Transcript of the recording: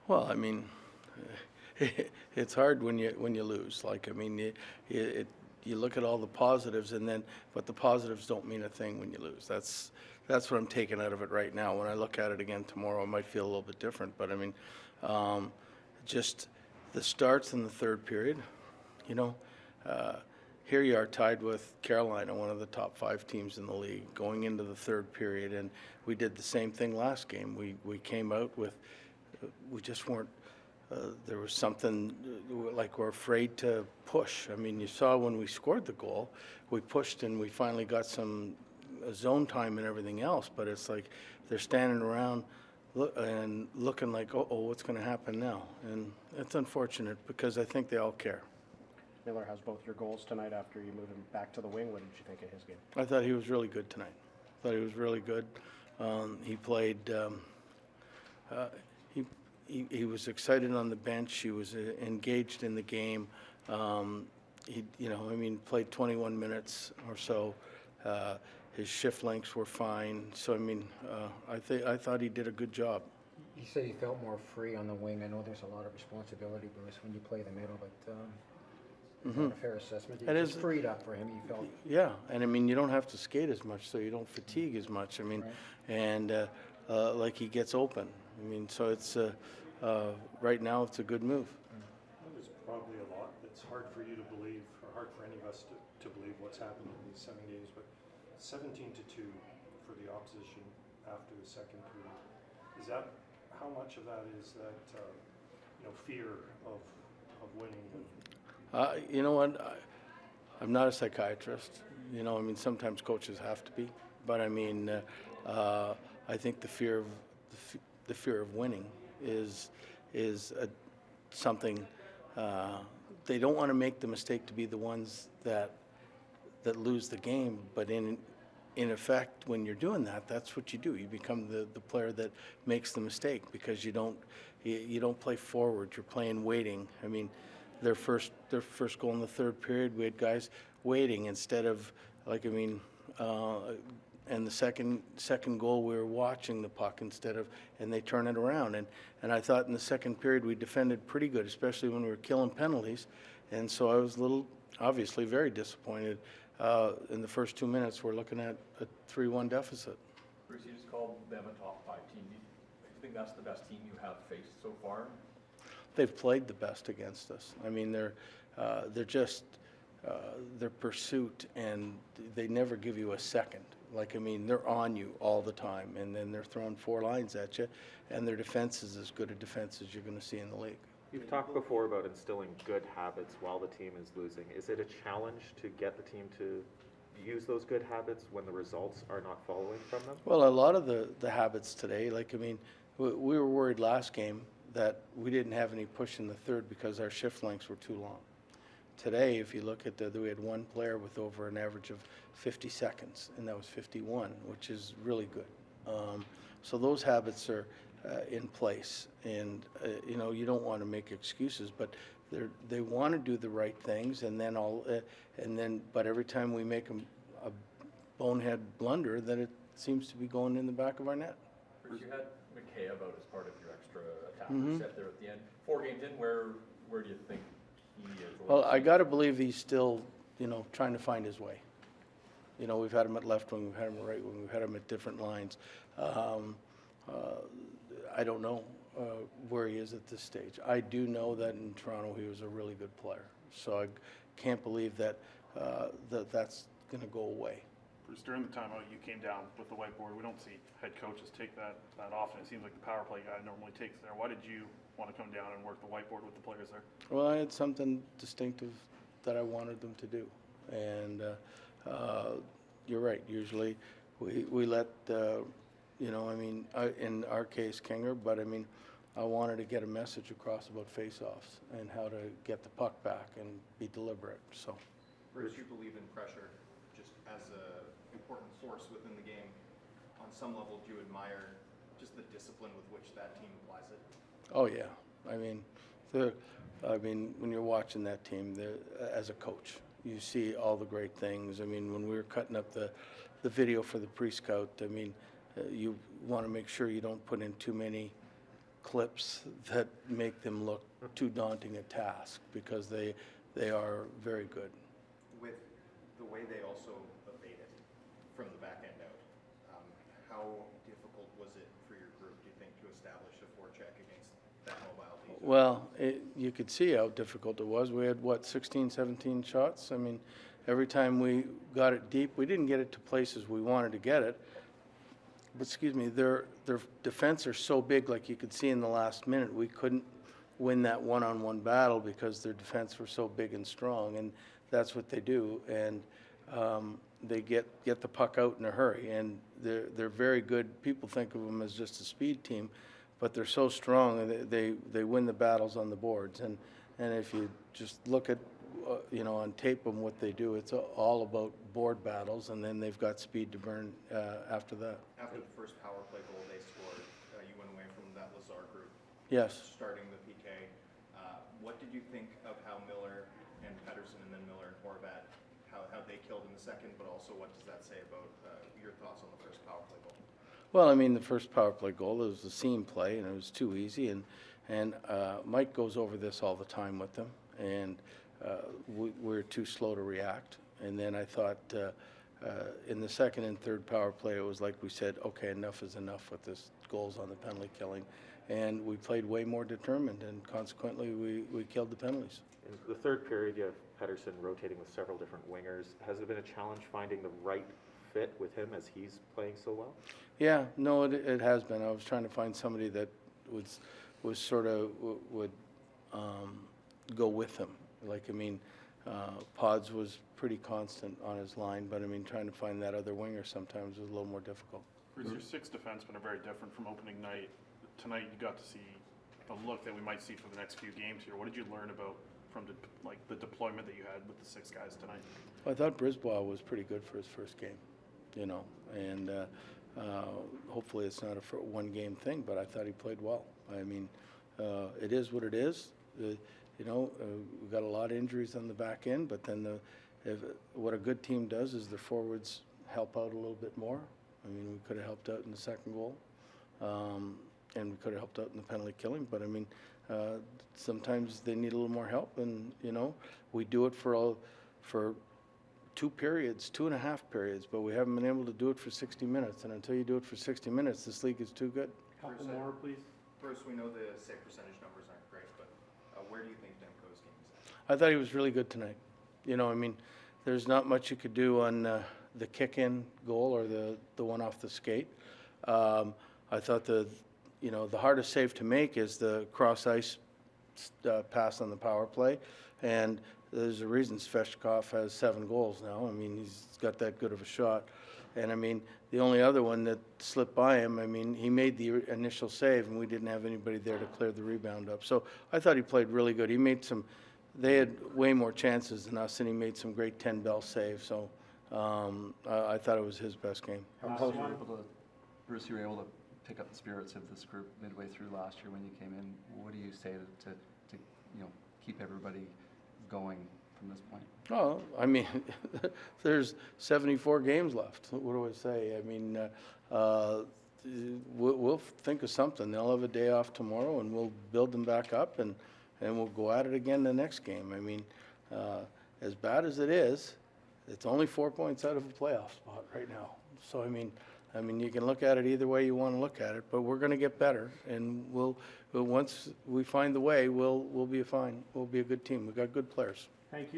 Well, I mean, it's hard when you lose. Like, I mean, you look at all the positives, but the positives don't mean a thing when you lose. That's what I'm taking out of it right now. When I look at it again tomorrow, I might feel a little bit different. But I mean, um, just the starts in the third period, you know. Uh, Here you are tied with Carolina, one of the top 5 teams in the league, going into the third period, and we did the same thing last game. We came out with, we just weren't. There was something like we're afraid to push. I mean, you saw when we scored the goal, we pushed and we finally got some zone time and everything else. But it's like they're standing around and looking like, oh, what's going to happen now? And it's unfortunate because I think they all care. Miller has both your goals tonight after you moved him back to the wing. What did you think of his game? I thought he was really good tonight. I thought he was really good. He played. He was excited on the bench. He was engaged in the game. Played 21 minutes or so. His shift lengths were fine. So I thought he did a good job. You say he felt more free on the wing. I know there's a lot of responsibility, Bruce, when you play the middle, but is that a fair assessment? It It's is. freed up for him. He felt. Yeah, and I mean, you don't have to skate as much, so you don't fatigue as much. I mean, Right. and like he gets open. I mean, so it's right now it's a good move. There's probably a lot that's hard for you to believe, or hard for any of us to believe what's happened in these 7 games, but 17-2 for the opposition after the second period. Is that, how much of that is that, fear of winning? You know what? I'm not a psychiatrist. You know, I mean, sometimes coaches have to be, but I mean, I think the fear of winning is something. They don't want to make the mistake to be the ones that lose the game, but in effect, when you're doing that, that's what you do. You become the player that makes the mistake because you don't play forward. You're playing waiting. I mean, their first goal in the third period, we had guys waiting instead of and the second goal we were watching the puck and they turn it around. And I thought in the second period we defended pretty good, especially when we were killing penalties. And so I was obviously very disappointed. In the first 2 minutes, we're looking at a 3-1 deficit. Bruce, you just called them a top 5 team. Do you think that's the best team you have faced so far? They've played the best against us. I mean, they're just their pursuit, and they never give you a second. Like, I mean, they're on you all the time, and then they're throwing 4 lines at you, and their defense is as good a defense as you're going to see in the league. You've talked before about instilling good habits while the team is losing. Is it a challenge to get the team to use those good habits when the results are not following from them? Well, a lot of the habits today, like, I mean, we were worried last game that we didn't have any push in the third because our shift lengths were too long. Today, if you look at we had one player with over an average of 50 seconds, and that was 51, which is really good. So those habits are in place, and you don't want to make excuses, but they want to do the right things, but every time we make a bonehead blunder, then it seems to be going in the back of our net. Bruce, you had McKay out as part of your extra attacker set there at the end. 4 games in, where do you think he is? Well, I got to believe he's still, trying to find his way. We've had him at left wing, we've had him at right wing, we've had him at different lines. I don't know where he is at this stage. I do know that in Toronto he was a really good player. So I can't believe that that's going to go away. Bruce, during the timeout, you came down with the whiteboard. We don't see head coaches take that often. It seems like the power play guy normally takes there. Why did you want to come down and work the whiteboard with the players there? Well, I had something distinctive that I wanted them to do. And you're right. Usually we let, in our case, Kinger, but I mean, I wanted to get a message across about face-offs and how to get the puck back and be deliberate. So, Bruce, you believe in pressure just as an important force within the game. On some level, do you admire just the discipline with which that team applies it? oh yeah. I mean, when you're watching that team, as a coach, you see all the great things. I mean, when we were cutting up the video for the pre-scout, I mean, you want to make sure you don't put in too many clips that make them look too daunting a task, because they are very good. With the way they also evade it from the back end out, how difficult was it for your group, do you think, to establish a forecheck against that mobile defense? Well, you could see how difficult it was. We had, what, 16, 17 shots? I mean, every time we got it deep, we didn't get it to places we wanted to get it. But, excuse me, their defense are so big, like you could see in the last minute, we couldn't win that one-on-one battle because their defense were so big and strong, and that's what they do. And they get the puck out in a hurry, and they're very good. People think of them as just a speed team, but they're so strong, and they win the battles on the boards. And if you just look at on tape on what they do, it's all about board battles, and then they've got speed to burn after that. After the first power play goal they scored, you went away from that Lazar group. Yes. Starting the PK. What did you think of how Miller and Pettersson, and then Miller and Horvat, how they killed in the second, but also what does that say about your thoughts on the first power play goal? Well, I mean, the first power play goal, it was a seam play, and it was too easy. And Mike goes over this all the time with them, and we're too slow to react. And then I thought in the second and third power play, it was like we said, okay, enough is enough with this goals on the penalty killing. And we played way more determined, and consequently, we killed the penalties. In the third period, you have Pettersson rotating with several different wingers. Has it been a challenge finding the right fit with him as he's playing so well? Yeah, no, it has been. I was trying to find somebody that was sort of would go with him. Like, I mean, Pods was pretty constant on his line, but I mean, trying to find that other winger sometimes was a little more difficult. Bruce, your six defensemen are very different from opening night. Tonight, you got to see a look that we might see for the next few games here. What did you learn about from the deployment that you had with the six guys tonight? Well, I thought Brisbois was pretty good for his first game, and hopefully it's not a one-game thing, but I thought he played well. I mean, it is what it is. We've got a lot of injuries on the back end, but then what a good team does is their forwards help out a little bit more. I mean, we could have helped out in the second goal, and we could have helped out in the penalty killing, but I mean, sometimes they need a little more help, and we do it for 2 periods, 2.5 periods, but we haven't been able to do it for 60 minutes, and until you do it for 60 minutes, this league is too good. Couple more, please. Bruce, we know the save percentage numbers aren't great, but where do you think Demko's game is at? I thought he was really good tonight. I mean, there's not much you could do on the kick-in goal or the one off the skate. I thought the hardest save to make is the cross-ice pass on the power play, and there's a reason Svechnikov has 7 goals now. I mean, he's got that good of a shot. And I mean, the only other one that slipped by him, I mean, he made the initial save, and we didn't have anybody there to clear the rebound up. So I thought he played really good. He made they had way more chances than us, and he made some great 10-bell saves. So I thought it was his best game. Bruce, you were able to pick up the spirits of this group midway through last year when you came in. What do you say to keep everybody going from this point? Oh, I mean, there's 74 games left. What do I say? I mean, we'll think of something. They'll have a day off tomorrow, and we'll build them back up, and we'll go at it again the next game. I mean, as bad as it is, it's only 4 points out of a playoff spot right now. So, I mean, you can look at it either way you want to look at it, but we're going to get better, and once we find the way, we'll be fine. We'll be a good team. We've got good players. Thank you.